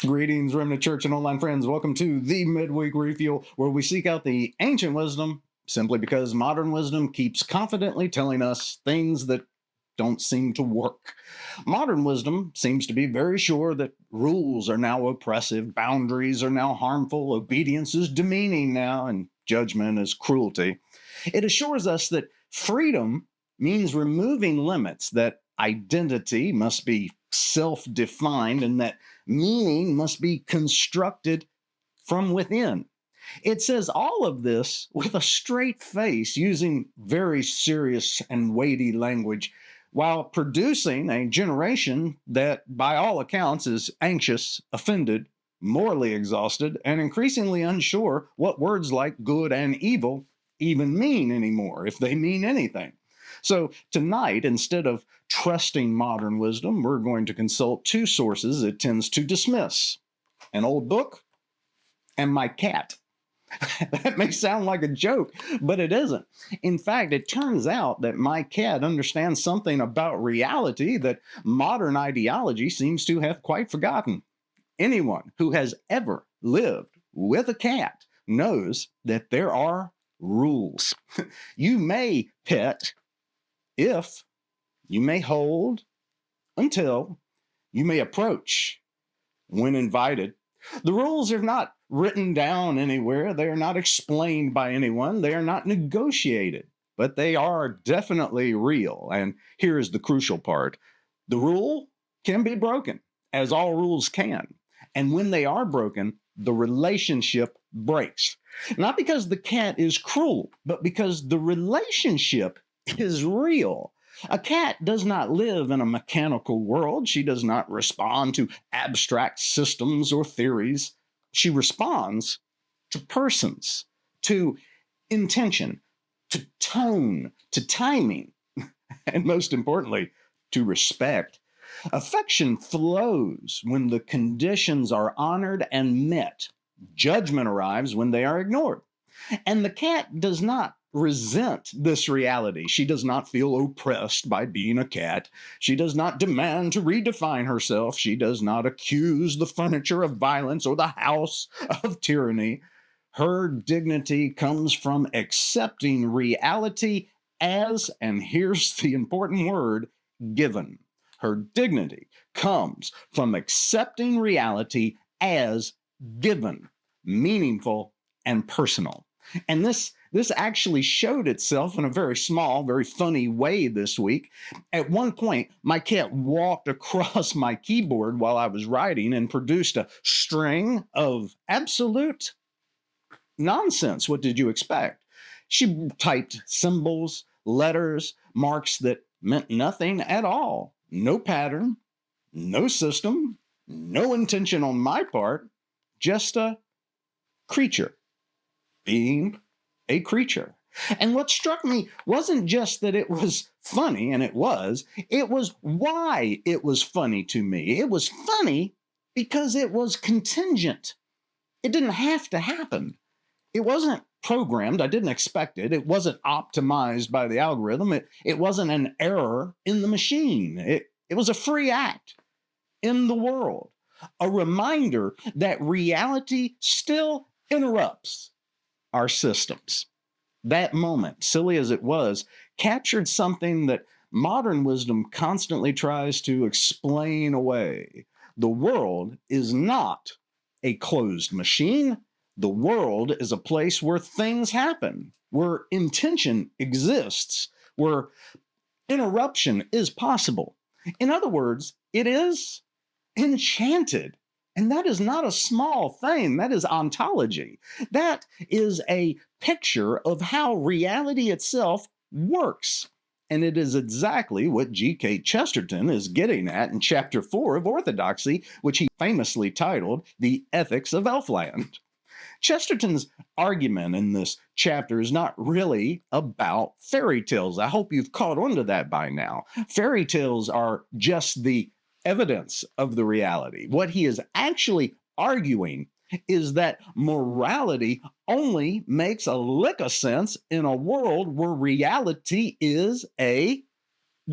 Greetings, Remnant Church and online friends. Welcome to the Midweek Refuel, where we seek out the ancient wisdom simply because modern wisdom keeps confidently telling us things that don't seem to work. Modern wisdom seems to be very sure that rules are now oppressive, boundaries are now harmful, obedience is demeaning now, and judgment is cruelty. It assures us that freedom means removing limits, that identity must be self-defined, and that meaning must be constructed from within. It says all of this with a straight face, using very serious and weighty language, while producing a generation that, by all accounts, is anxious, offended, morally exhausted, and increasingly unsure what words like good and evil even mean anymore, if they mean anything. So tonight, instead of trusting modern wisdom, we're going to consult two sources it tends to dismiss: an old book and my cat. That may sound like a joke, but it isn't. In fact, it turns out that my cat understands something about reality that modern ideology seems to have quite forgotten. Anyone who has ever lived with a cat knows that there are rules. You may pet if, you may hold until, you may approach when invited. The rules are not written down anywhere. They are not explained by anyone. They are not negotiated, but they are definitely real. And here's the crucial part. The rule can be broken, as all rules can. And when they are broken, the relationship breaks. Not because the cat is cruel, but because the relationship is real. A cat does not live in a mechanical world. She does not respond to abstract systems or theories. She responds to persons, to intention, to tone, to timing, and most importantly, to respect. Affection flows when the conditions are honored and met. Judgment arrives when they are ignored. And the cat does not resent this reality. She does not feel oppressed by being a cat. She does not demand to redefine herself. She does not accuse the furniture of violence or the house of tyranny. Her dignity comes from accepting reality as, and here's the important word, given. Her dignity comes from accepting reality as given, meaningful, and personal. And this actually showed itself in a very small, very funny way this week. At one point, my cat walked across my keyboard while I was writing and produced a string of absolute nonsense. What did you expect? She typed symbols, letters, marks that meant nothing at all. No pattern, no system, no intention on my part, just a creature being a creature. And what struck me wasn't just that it was funny, and it was why it was funny to me. It was funny because it was contingent. It didn't have to happen. It wasn't programmed. I didn't expect it. It wasn't optimized by the algorithm. It wasn't an error in the machine. It was a free act in the world. A reminder that reality still interrupts our systems. That moment, silly as it was, captured something that modern wisdom constantly tries to explain away. The world is not a closed machine. The world is a place where things happen, where intention exists, where interruption is possible. In other words, it is enchanted. And that is not a small thing. That is ontology. That is a picture of how reality itself works. And it is exactly what G.K. Chesterton is getting at in chapter 4 of Orthodoxy, which he famously titled The Ethics of Elfland. Chesterton's argument in this chapter is not really about fairy tales. I hope you've caught on to that by now. Fairy tales are just the evidence of the reality. What he is actually arguing is that morality only makes a lick of sense in a world where reality is a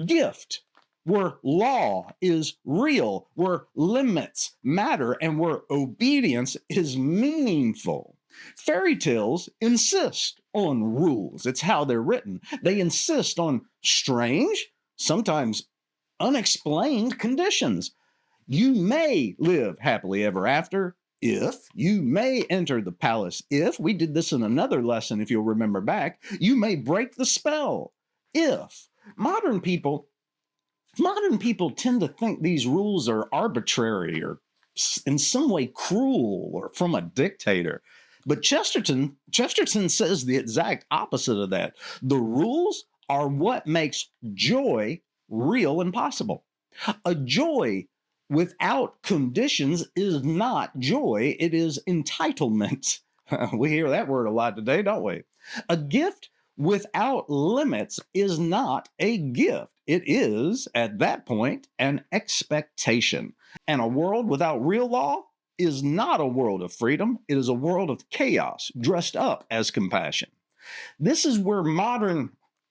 gift. where law is real, where limits matter, and where obedience is meaningful. Fairy tales insist on rules. It's how they're written. They insist on strange, sometimes unexplained conditions. You may live happily ever after if you may enter the palace. If we did this in another lesson, if you'll remember back, you may break the spell. If modern people tend to think these rules are arbitrary or in some way cruel or from a dictator. But Chesterton says the exact opposite of that. The rules are what makes joy real and possible. A joy without conditions is not joy, it is entitlement. We hear that word a lot today, don't we? A gift without limits is not a gift. It is, at that point, an expectation. And a world without real law is not a world of freedom. It is a world of chaos dressed up as compassion. This is where modern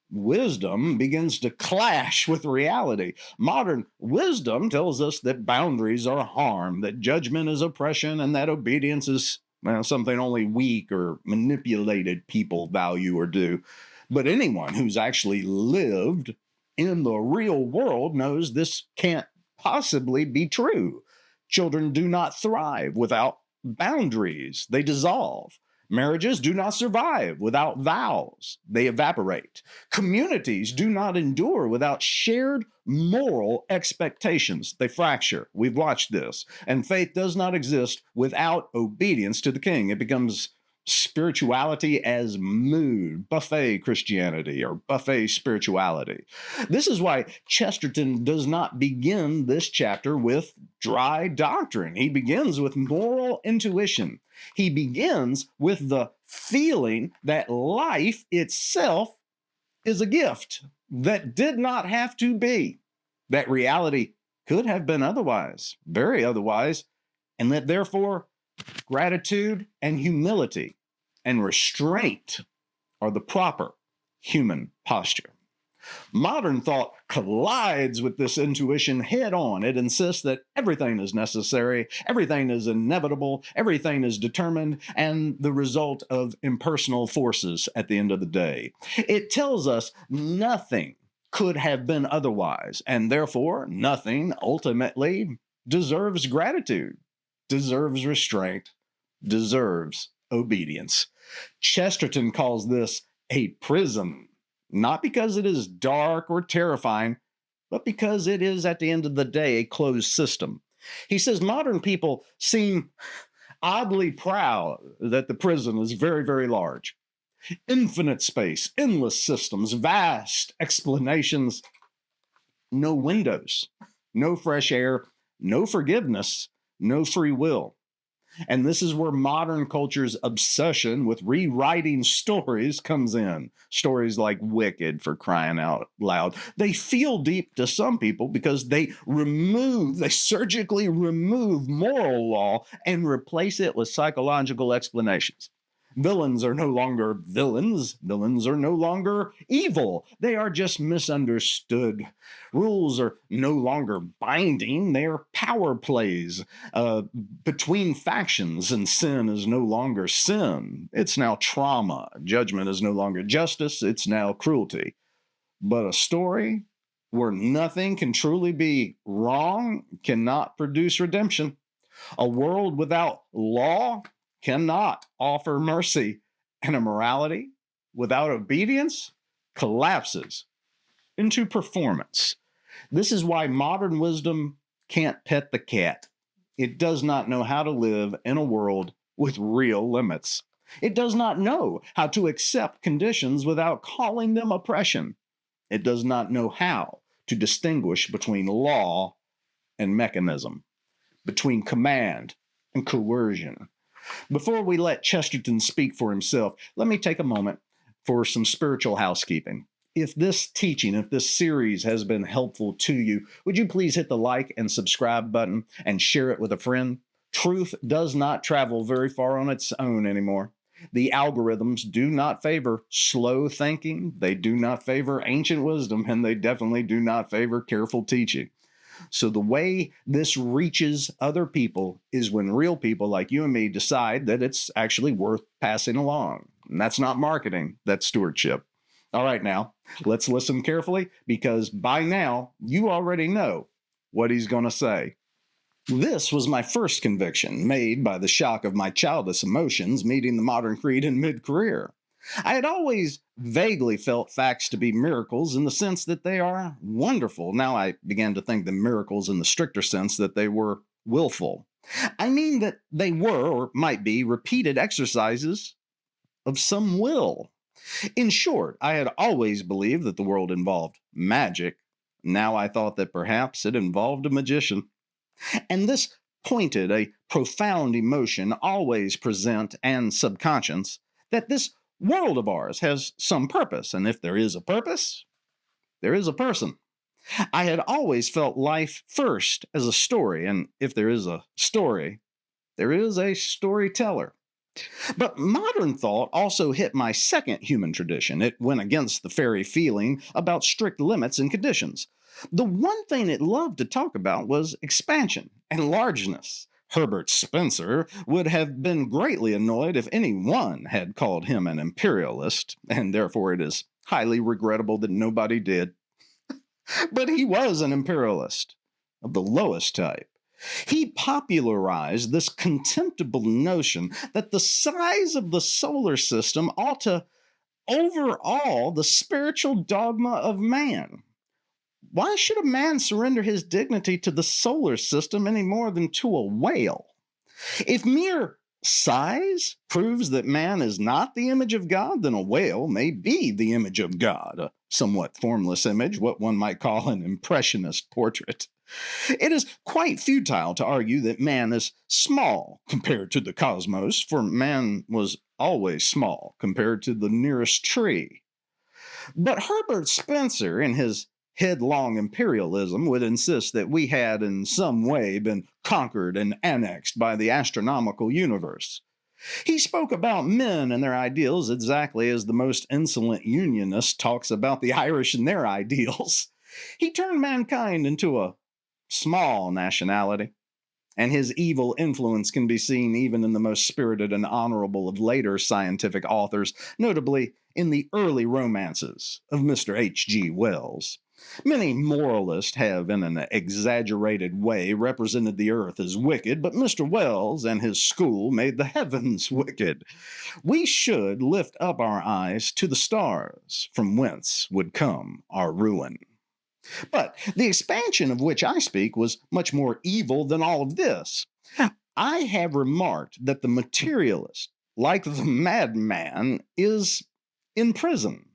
wisdom begins to clash with reality. Modern wisdom tells us that boundaries are harm, that judgment is oppression, and that obedience is something only weak or manipulated people value or do. But anyone who's actually lived in the real world knows this can't possibly be true. Children do not thrive without boundaries. They dissolve. Marriages do not survive without vows. They evaporate. Communities do not endure without shared moral expectations. They fracture. We've watched this. And faith does not exist without obedience to the king. It becomes spirituality as mood, buffet Christianity or buffet spirituality. This is why Chesterton does not begin this chapter with dry doctrine. He begins with moral intuition. He begins with the feeling that life itself is a gift that did not have to be, that reality could have been otherwise, very otherwise, and that therefore gratitude and humility and restraint are the proper human posture. Modern thought collides with this intuition head on. It insists that everything is necessary, everything is inevitable, everything is determined, and the result of impersonal forces at the end of the day. It tells us nothing could have been otherwise, and therefore nothing ultimately deserves gratitude, deserves restraint, deserves obedience. Chesterton calls this a prison. Not because it is dark or terrifying, but because it is, at the end of the day, a closed system. He says modern people seem oddly proud that the prison is very, very large. Infinite space, endless systems, vast explanations, no windows, no fresh air, no forgiveness, no free will. And this is where modern culture's obsession with rewriting stories comes in. Stories like Wicked, for crying out loud. They feel deep to some people because they surgically remove moral law and replace it with psychological explanations. Villains are no longer villains. Villains are no longer evil. They are just misunderstood. Rules are no longer binding. They are power plays between factions, and sin is no longer sin. It's now trauma. Judgment is no longer justice. It's now cruelty. But a story where nothing can truly be wrong cannot produce redemption. A world without law cannot offer mercy, and a morality without obedience collapses into performance. This is why modern wisdom can't pet the cat. It does not know how to live in a world with real limits. It does not know how to accept conditions without calling them oppression. It does not know how to distinguish between law and mechanism, between command and coercion. Before we let Chesterton speak for himself, let me take a moment for some spiritual housekeeping. If this teaching, if this series has been helpful to you, would you please hit the like and subscribe button and share it with a friend? Truth does not travel very far on its own anymore. The algorithms do not favor slow thinking, they do not favor ancient wisdom, and they definitely do not favor careful teaching. So the way this reaches other people is when real people like you and me decide that it's actually worth passing along. And that's not marketing, that's stewardship. All right, now, let's listen carefully because by now you already know what he's going to say. This was my first conviction, made by the shock of my childish emotions meeting the modern creed in mid-career. I had always vaguely felt facts to be miracles in the sense that they are wonderful. Now I began to think the miracles in the stricter sense that they were willful. I mean that they were, or might be, repeated exercises of some will. In short, I had always believed that the world involved magic. Now I thought that perhaps it involved a magician. And this pointed a profound emotion, always present and subconscious, that this world of ours has some purpose, and if there is a purpose, there is a person. I had always felt life first as a story, and if there is a story, there is a storyteller. But modern thought also hit my second human tradition. It went against the fairy feeling about strict limits and conditions. The one thing it loved to talk about was expansion and largeness. Herbert Spencer would have been greatly annoyed if anyone had called him an imperialist, and therefore it is highly regrettable that nobody did. But he was an imperialist of the lowest type. He popularized this contemptible notion that the size of the solar system ought to overawe the spiritual dogma of man. Why should a man surrender his dignity to the solar system any more than to a whale? If mere size proves that man is not the image of God, then a whale may be the image of God, a somewhat formless image, what one might call an impressionist portrait. It is quite futile to argue that man is small compared to the cosmos, for man was always small compared to the nearest tree. But Herbert Spencer, in his headlong imperialism, would insist that we had in some way been conquered and annexed by the astronomical universe. He spoke about men and their ideals exactly as the most insolent unionist talks about the Irish and their ideals. He turned mankind into a small nationality, and his evil influence can be seen even in the most spirited and honorable of later scientific authors, notably in the early romances of Mr. H.G. Wells. Many moralists have, in an exaggerated way, represented the earth as wicked, but Mr. Wells and his school made the heavens wicked. We should lift up our eyes to the stars, from whence would come our ruin. But the expansion of which I speak was much more evil than all of this. I have remarked that the materialist, like the madman, is in prison.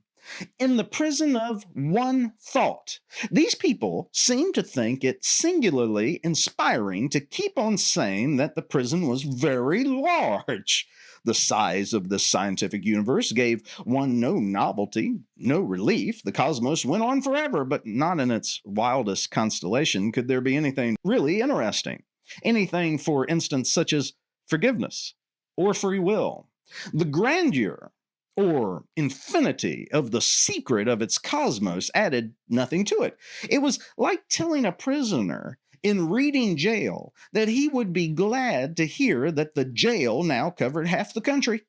In the prison of one thought. These people seem to think it singularly inspiring to keep on saying that the prison was very large. The size of the scientific universe gave one no novelty, no relief. The cosmos went on forever, but not in its wildest constellation could there be anything really interesting. Anything, for instance, such as forgiveness or free will. The grandeur or infinity of the secret of its cosmos added nothing to it. It was like telling a prisoner in Reading jail that he would be glad to hear that the jail now covered half the country.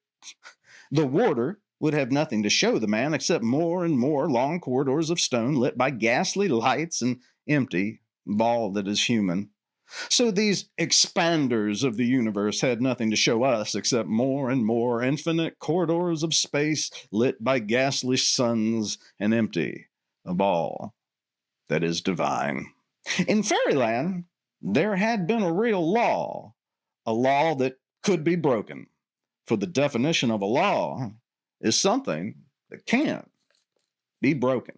The warder would have nothing to show the man except more and more long corridors of stone lit by ghastly lights and empty of all that is human. So these expanders of the universe had nothing to show us except more and more infinite corridors of space lit by ghastly suns and empty of all that is divine. In fairyland, there had been a real law, a law that could be broken. For the definition of a law is something that can't be broken.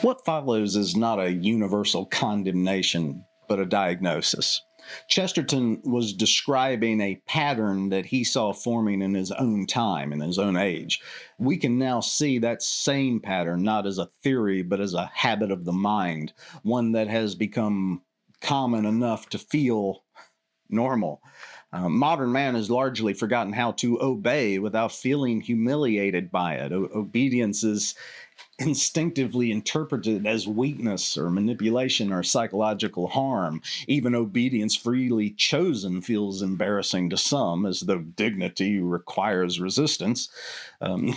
What follows is not a universal condemnation, but a diagnosis. Chesterton was describing a pattern that he saw forming in his own time, in his own age. We can now see that same pattern, not as a theory, but as a habit of the mind, one that has become common enough to feel normal. Modern man has largely forgotten how to obey without feeling humiliated by it. Obedience is instinctively interpreted as weakness or manipulation or psychological harm. Even obedience freely chosen feels embarrassing to some, as though dignity requires resistance.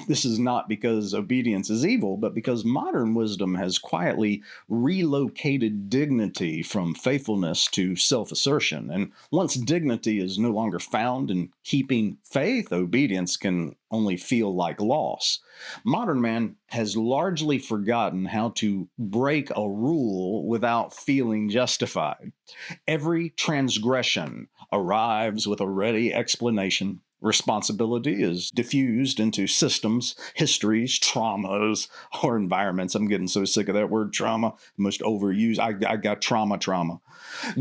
This is not because obedience is evil, but because modern wisdom has quietly relocated dignity from faithfulness to self-assertion. And once dignity is no longer found in keeping faith, obedience can only feel like loss. Modern man has largely forgotten how to break a rule without feeling justified. Every transgression arrives with a ready explanation. Responsibility is diffused into systems, histories, traumas, or environments. I'm getting so sick of that word trauma, most overused. I got trauma.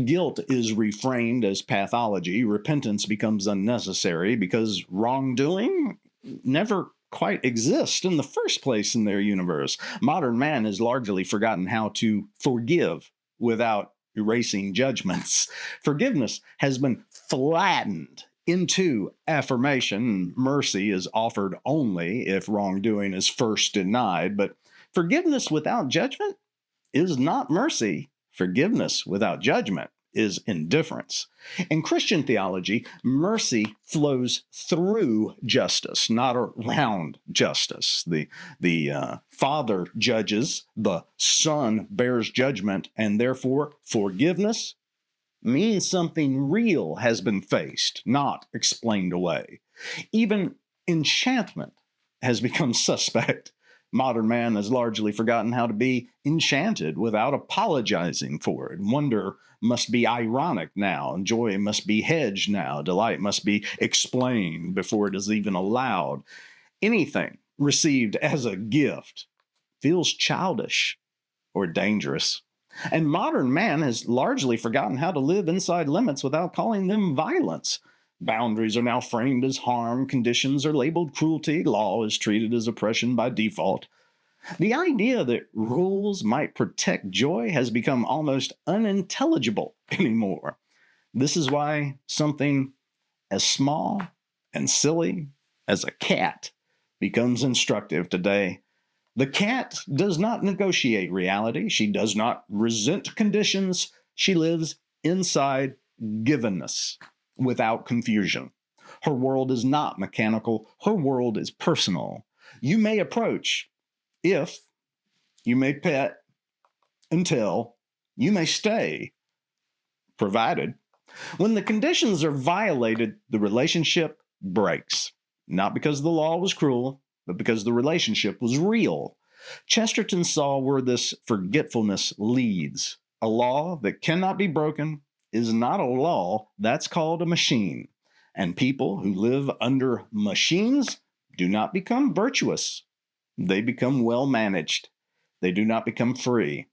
Guilt is reframed as pathology. Repentance becomes unnecessary because wrongdoing never quite exist in the first place in their universe. Modern man has largely forgotten how to forgive without erasing judgments. Forgiveness has been flattened into affirmation. Mercy is offered only if wrongdoing is first denied, but forgiveness without judgment is not mercy. Forgiveness without judgment is indifference. In Christian theology, mercy flows through justice, not around justice. The Father judges, the Son bears judgment, and therefore forgiveness means something real has been faced, not explained away. Even enchantment has become suspect. Modern man has largely forgotten how to be enchanted without apologizing for it. Wonder must be ironic now, and joy must be hedged now. Delight must be explained before it is even allowed. Anything received as a gift feels childish or dangerous. And modern man has largely forgotten how to live inside limits without calling them violence. Boundaries are now framed as harm, conditions are labeled cruelty, law is treated as oppression by default. The idea that rules might protect joy has become almost unintelligible anymore. This is why something as small and silly as a cat becomes instructive today. The cat does not negotiate reality. She does not resent conditions. She lives inside givenness without confusion. Her world is not mechanical. Her world is personal. You may approach if, you may pet until, you may stay, provided. When the conditions are violated, the relationship breaks. Not because the law was cruel, but because the relationship was real. Chesterton saw where this forgetfulness leads. A law that cannot be broken is not a law. That's called a machine. And people who live under machines do not become virtuous. They become well managed. They do not become free.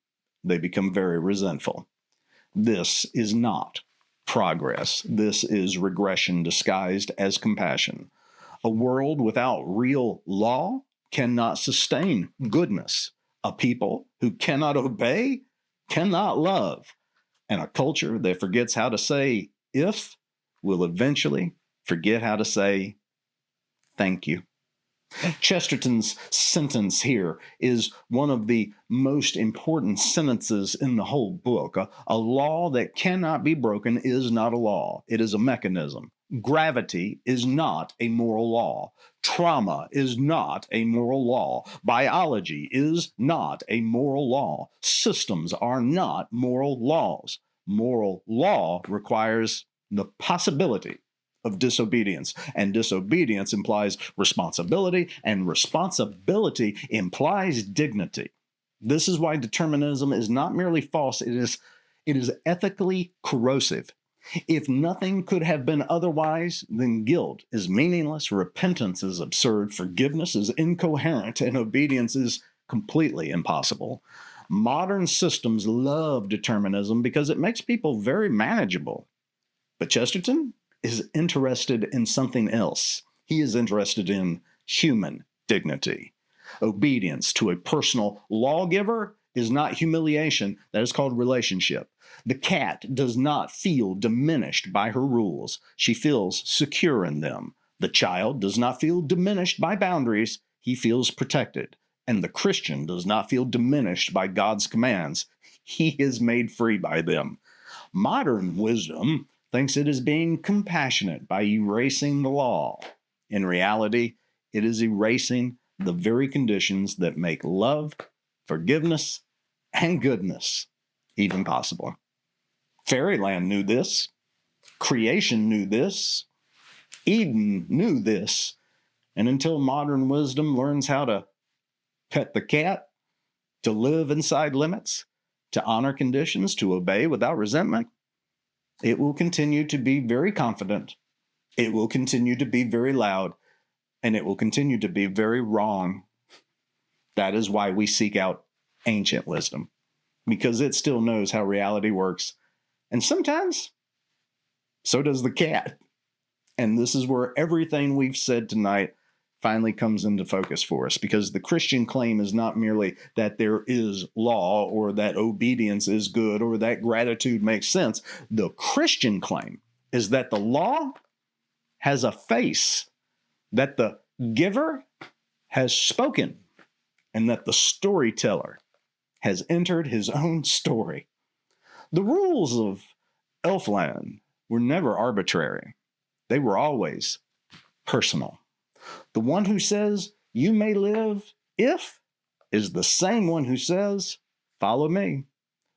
They become very resentful. This is not progress. This is regression disguised as compassion. A world without real law cannot sustain goodness. A people who cannot obey cannot love. And a culture that forgets how to say if will eventually forget how to say thank you. Chesterton's sentence here is one of the most important sentences in the whole book. A law that cannot be broken is not a law. It is a mechanism. Gravity is not a moral law. Trauma is not a moral law. Biology is not a moral law. Systems are not moral laws. Moral law requires the possibility of disobedience, and disobedience implies responsibility, and responsibility implies dignity. This is why determinism is not merely false, it is ethically corrosive. If nothing could have been otherwise, then guilt is meaningless, repentance is absurd, forgiveness is incoherent, and obedience is completely impossible. Modern systems love determinism because it makes people very manageable. But Chesterton is interested in something else. He is interested in human dignity. Obedience to a personal lawgiver is not humiliation. That is called relationship. The cat does not feel diminished by her rules. She feels secure in them. The child does not feel diminished by boundaries. He feels protected. And the Christian does not feel diminished by God's commands. He is made free by them. Modern wisdom thinks it is being compassionate by erasing the law. In reality, it is erasing the very conditions that make love, forgiveness, and goodness even possible. Fairyland knew this. Creation knew this. Eden knew this. And until modern wisdom learns how to pet the cat, to live inside limits, to honor conditions, to obey without resentment, it will continue to be very confident. It will continue to be very loud, and it will continue to be very wrong. That is why we seek out ancient wisdom, because it still knows how reality works. And sometimes, so does the cat. And this is where everything we've said tonight finally comes into focus for us, because the Christian claim is not merely that there is law or that obedience is good or that gratitude makes sense. The Christian claim is that the law has a face, that the giver has spoken, and that the storyteller has entered his own story. The rules of Elfland were never arbitrary. They were always personal. The one who says, "You may live if," is the same one who says, "Follow me."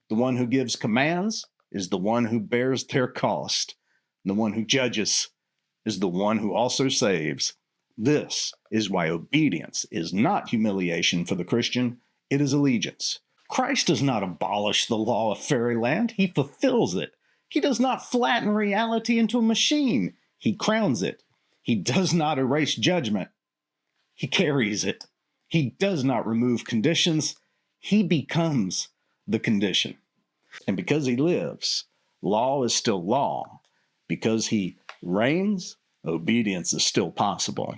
The one who gives commands is the one who bears their cost. The one who judges is the one who also saves. This is why obedience is not humiliation for the Christian. It is allegiance. Christ does not abolish the law of fairyland. He fulfills it. He does not flatten reality into a machine. He crowns it. He does not erase judgment. He carries it. He does not remove conditions. He becomes the condition. And because he lives, law is still law. Because he reigns, obedience is still possible.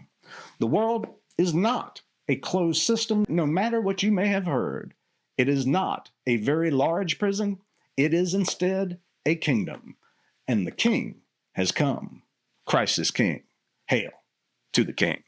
The world is not a closed system, no matter what you may have heard. It is not a very large prison. It is instead a kingdom. And the king has come. Christ is king. Hail to the king.